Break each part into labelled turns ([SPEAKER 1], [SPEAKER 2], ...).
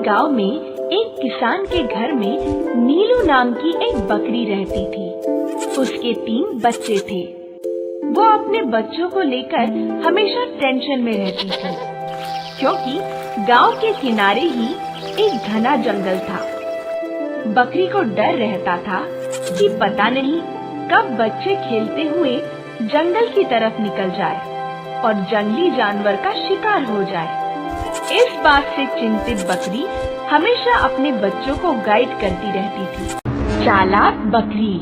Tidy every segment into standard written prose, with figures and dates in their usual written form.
[SPEAKER 1] गांव में एक किसान के घर में नीलू नाम की एक बकरी रहती थी। उसके 3 बच्चे थे। वो अपने बच्चों को लेकर हमेशा टेंशन में रहती थी, क्योंकि गांव के किनारे ही एक घना जंगल था। बकरी को डर रहता था कि पता नहीं कब बच्चे खेलते हुए जंगल की तरफ निकल जाए और जंगली जानवर का शिकार हो जाए। इस बात से चिंतित बकरी हमेशा अपने बच्चों को गाइड करती रहती थी। चालाक बकरी।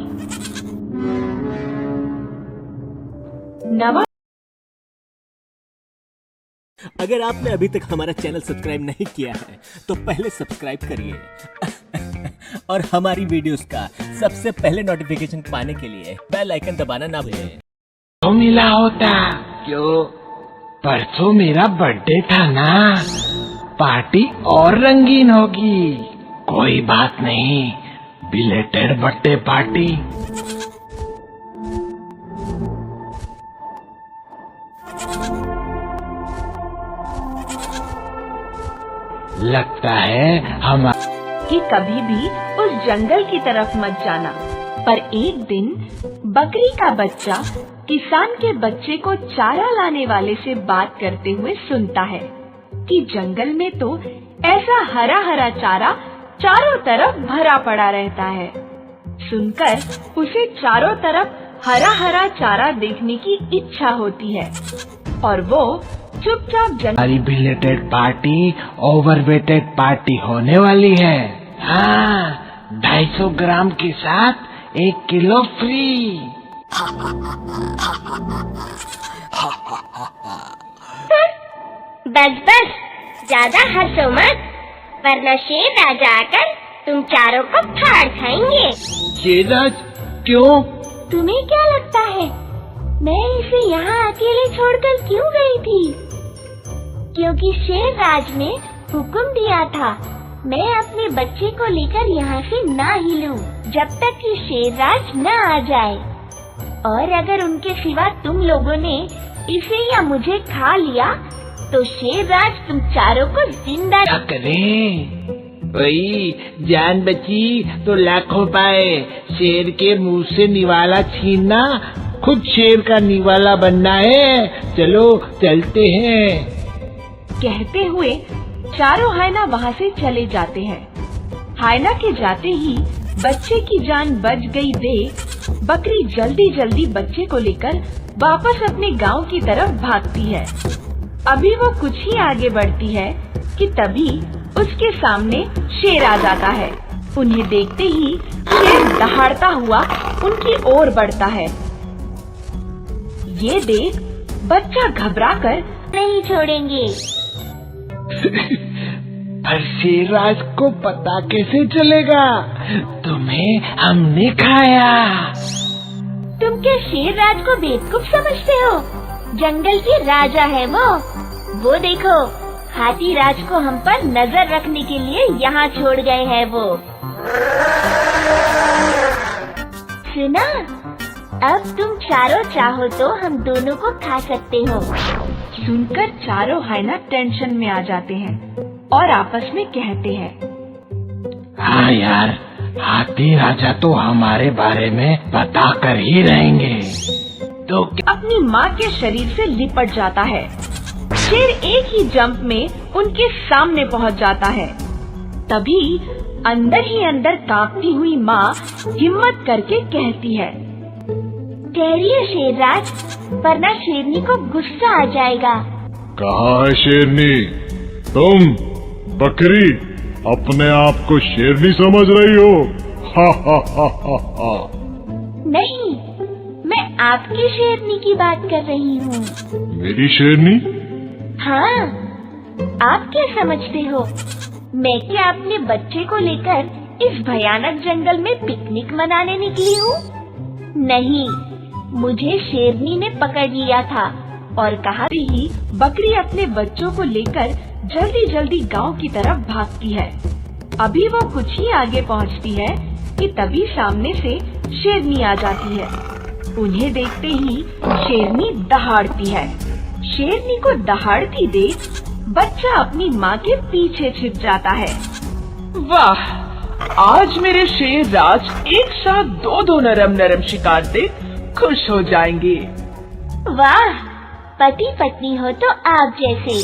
[SPEAKER 2] अगर आपने अभी तक हमारा चैनल सब्सक्राइब नहीं किया है तो पहले सब्सक्राइब करिए और हमारी वीडियोस का सबसे पहले नोटिफिकेशन पाने के लिए बेल आइकन दबाना ना भूलें।
[SPEAKER 3] तो मिला होता क्यों? परसों मेरा बर्थडे था ना, पार्टी और रंगीन होगी। कोई बात नहीं, बिलेटेड बर्थडे पार्टी। लगता है हम
[SPEAKER 1] कि कभी भी उस जंगल की तरफ मत जाना। पर एक दिन बकरी का बच्चा किसान के बच्चे को चारा लाने वाले से बात करते हुए सुनता है कि जंगल में तो ऐसा हरा हरा चारा चारों तरफ भरा पड़ा रहता है। सुनकर उसे चारों तरफ हरा हरा चारा देखने की इच्छा होती है और वो चुपचाप
[SPEAKER 3] हमारी बिलेटेड पार्टी ओवरवेटेड पार्टी होने वाली है। हाँ, 250 ग्राम के साथ 1 किलो फ्री।
[SPEAKER 4] बस बस, ज्यादा हंसो मत, वरना शेर राजा आकर तुम चारों को फाड़ खाएंगे।
[SPEAKER 3] शेरराज क्यों?
[SPEAKER 4] तुम्हें क्या लगता है मैं इसे यहाँ अकेले छोड़कर क्यों गई थी? क्योंकि शेर राज ने हुक्म दिया था मैं अपने बच्चे को लेकर यहाँ से ना हिलूं जब तक कि शेर राज न आ जाए। और अगर उनके सिवा तुम लोगों ने इसे या मुझे खा लिया तो शेर राज तुम चारों को जिंदा
[SPEAKER 3] क्या करें? वही जान बची तो लाखों पाए। शेर के मुंह से निवाला छीनना खुद शेर का निवाला बनना है। चलो चलते हैं।
[SPEAKER 1] कहते हुए चारों हायना वहाँ से चले जाते हैं। हायना के जाते ही बच्चे की जान बच गई देख बकरी जल्दी जल्दी बच्चे को लेकर वापस अपने गांव की तरफ भागती है। अभी वो कुछ ही आगे बढ़ती है कि तभी उसके सामने शेर आ जाता है। उन्हें देखते ही शेर दहाड़ता हुआ उनकी ओर बढ़ता है। ये देख बच्चा घबराकर
[SPEAKER 4] नहीं छोड़ेंगे।
[SPEAKER 3] पर शेरराज को पता कैसे चलेगा तुम्हें हमने खाया?
[SPEAKER 4] तुम क्या शेर राज को बेवकूफ समझते हो? जंगल के राजा है वो देखो हाथी राज को हम पर नजर रखने के लिए यहाँ छोड़ गए हैं वो। सुना, अब तुम चारों चाहो तो हम दोनों को खा सकते हो।
[SPEAKER 1] सुनकर चारों हायना टेंशन में आ जाते हैं और आपस में कहते हैं,
[SPEAKER 3] हाँ यार, हाथी राजा तो हमारे बारे में बता कर ही रहेंगे। तो
[SPEAKER 1] अपनी माँ के शरीर से लिपट जाता है। शेर एक ही जंप में उनके सामने पहुँच जाता है। तभी अंदर ही अंदर कांपती हुई माँ हिम्मत करके कहती है,
[SPEAKER 4] ठहरिए शेरराज, वरना शेरनी को गुस्सा आ जाएगा।
[SPEAKER 5] कहाँ है शेरनी? तुम बकरी अपने आप को शेरनी समझ रही हो? हा हा हा हा हा।
[SPEAKER 4] नहीं, मैं आपकी शेरनी की बात कर रही हूँ।
[SPEAKER 5] मेरी शेरनी?
[SPEAKER 4] हाँ, आप क्या समझते हो मैं क्या अपने बच्चे को लेकर इस भयानक जंगल में पिकनिक मनाने निकली हूँ? नहीं, मुझे शेरनी ने पकड़ लिया था।
[SPEAKER 1] और कहा ही बकरी अपने बच्चों को लेकर जल्दी जल्दी गांव की तरफ भागती है। अभी वो कुछ ही आगे पहुंचती है कि तभी सामने से शेरनी आ जाती है। उन्हें देखते ही शेरनी दहाड़ती है। शेरनी को दहाड़ती देख बच्चा अपनी माँ के पीछे छिप जाता है।
[SPEAKER 6] वाह, आज मेरे शेर राज एक साथ दो नरम नरम शिकार देख खुश हो जाएंगे।
[SPEAKER 4] वाह, पति पत्नी हो तो आप जैसे,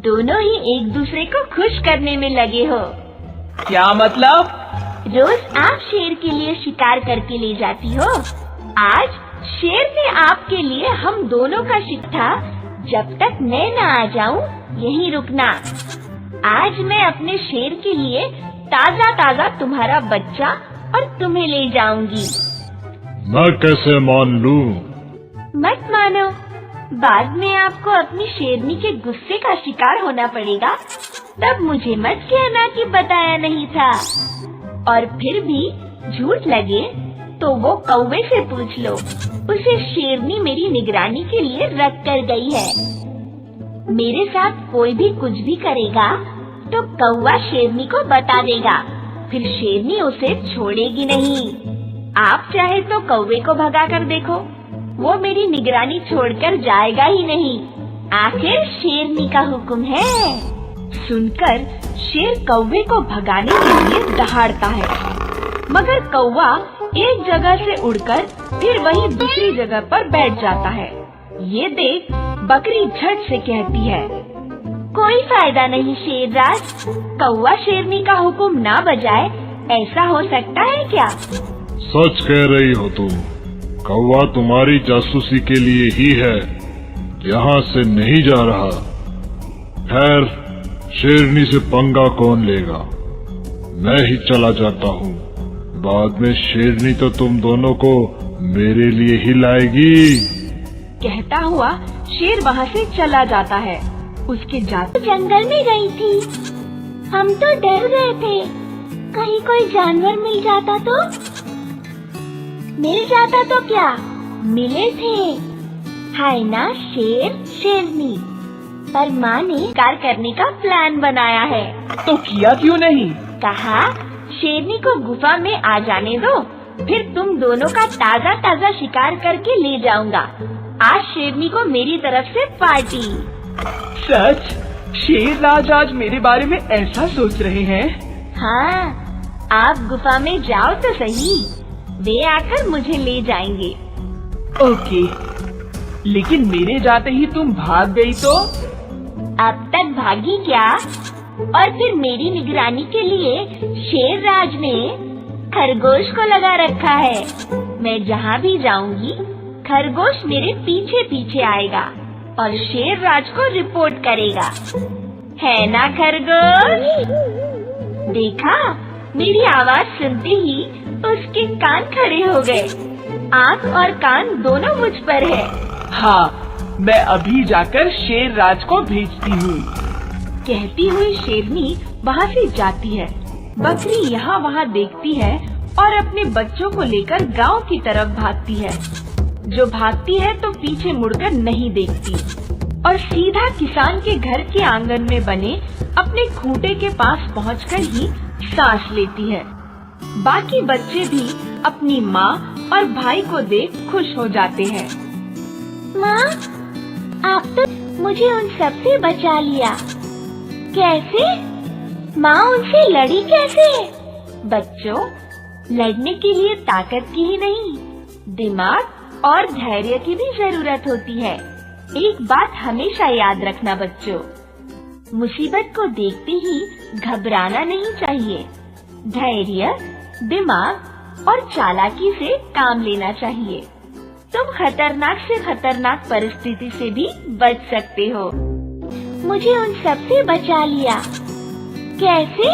[SPEAKER 4] दोनों ही एक दूसरे को खुश करने में लगे हो।
[SPEAKER 6] क्या मतलब?
[SPEAKER 4] रोज आप शेर के लिए शिकार करके ले जाती हो, आज शेर ने आपके लिए हम दोनों का शिकार, जब तक मैं न आ जाऊं यहीं रुकना। आज मैं अपने शेर के लिए ताजा ताजा तुम्हारा बच्चा और तुम्हें ले जाऊंगी।
[SPEAKER 5] मैं कैसे मान लूं?
[SPEAKER 4] मत मानो, बाद में आपको अपनी शेरनी के गुस्से का शिकार होना पड़ेगा, तब मुझे मत कहना कि बताया नहीं था। और फिर भी झूठ लगे तो वो कौवे से पूछ लो, उसे शेरनी मेरी निगरानी के लिए रख कर गई है। मेरे साथ कोई भी कुछ भी करेगा तो कौवा शेरनी को बता देगा, फिर शेरनी उसे छोड़ेगी नहीं। आप चाहे तो कौवे को भगा कर देखो, वो मेरी निगरानी छोड़कर जाएगा ही नहीं। आखिर शेरनी का हुक्म है।
[SPEAKER 1] सुनकर शेर कौवे को भगाने के लिए दहाड़ता है, मगर कौवा एक जगह से उड़कर फिर वही दूसरी जगह पर बैठ जाता है। ये देख बकरी झट से कहती है,
[SPEAKER 4] कोई फायदा नहीं शेरराज, कौवा शेरनी का हुक्म ना बजाए, ऐसा हो सकता है क्या?
[SPEAKER 5] सच कह रही हो तुम, कौवा तुम्हारी जासूसी के लिए ही है, यहाँ से नहीं जा रहा। खैर, शेरनी से पंगा कौन लेगा, मैं ही चला जाता हूँ। बाद में शेरनी तो तुम दोनों को मेरे लिए ही लाएगी।
[SPEAKER 1] कहता हुआ शेर वहाँ से चला जाता है। उसके जाते
[SPEAKER 4] जंगल में गई थी, हम तो डर गए थे, कहीं कोई जानवर मिल जाता तो? मिल जाता तो क्या, मिले थे, है ना शेर शेरनी। पर माँ ने शिकार करने का प्लान बनाया है।
[SPEAKER 6] तो किया क्यों नहीं?
[SPEAKER 4] कहा शेरनी को गुफा में आ जाने दो, फिर तुम दोनों का ताजा ताजा शिकार करके ले जाऊंगा। आज शेरनी को मेरी तरफ से पार्टी।
[SPEAKER 6] सच? शेर राज आज मेरे बारे में ऐसा सोच रहे हैं?
[SPEAKER 4] हाँ, आप गुफा में जाओ तो सही, वे आकर मुझे ले जाएंगे।
[SPEAKER 6] ओके, लेकिन मेरे जाते ही तुम भाग गई तो?
[SPEAKER 4] अब तक भागी क्या? और फिर मेरी निगरानी के लिए शेर राज ने खरगोश को लगा रखा है। मैं जहाँ भी जाऊंगी खरगोश मेरे पीछे पीछे आएगा और शेर राज को रिपोर्ट करेगा, है ना खरगोश? देखा, मेरी आवाज सुनते ही उसके कान खड़े हो गए, आँख और कान दोनों मुझ पर है।
[SPEAKER 6] हाँ, मैं अभी जाकर शेर राज को भेजती हूँ।
[SPEAKER 1] कहती हुई शेरनी वहाँ से जाती है। बकरी यहाँ वहाँ देखती है और अपने बच्चों को लेकर गांव की तरफ भागती है। जो भागती है तो पीछे मुड़कर नहीं देखती और सीधा किसान के घर के आंगन में बने अपने खूंटे के पास पहुंचकर ही सांस लेती है। बाकी बच्चे भी अपनी माँ और भाई को देख खुश हो जाते हैं।
[SPEAKER 4] माँ, आप तो मुझे उन सब से बचा लिया। कैसे? माँ उनसे लड़ी कैसे? बच्चों, लड़ने के लिए ताकत की ही नहीं, दिमाग और धैर्य की भी जरूरत होती है। एक बात हमेशा याद रखना बच्चों, मुसीबत को देखते ही घबराना नहीं चाहिए। धैर्य, दिमाग और चालाकी से काम लेना चाहिए। तुम खतरनाक से खतरनाक परिस्थिति से भी बच सकते हो। मुझे उन सब से बचा लिया। कैसे?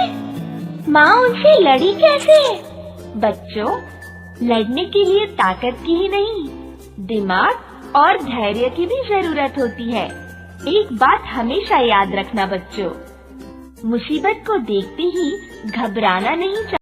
[SPEAKER 4] माँ उनसे लड़ी कैसे? बच्चों, लड़ने के लिए ताकत की ही नहीं, दिमाग और धैर्य की भी जरूरत होती है। एक बात हमेशा याद रखना बच्चों, मुसीबत को देखते ही घबराना नहीं चाहिए।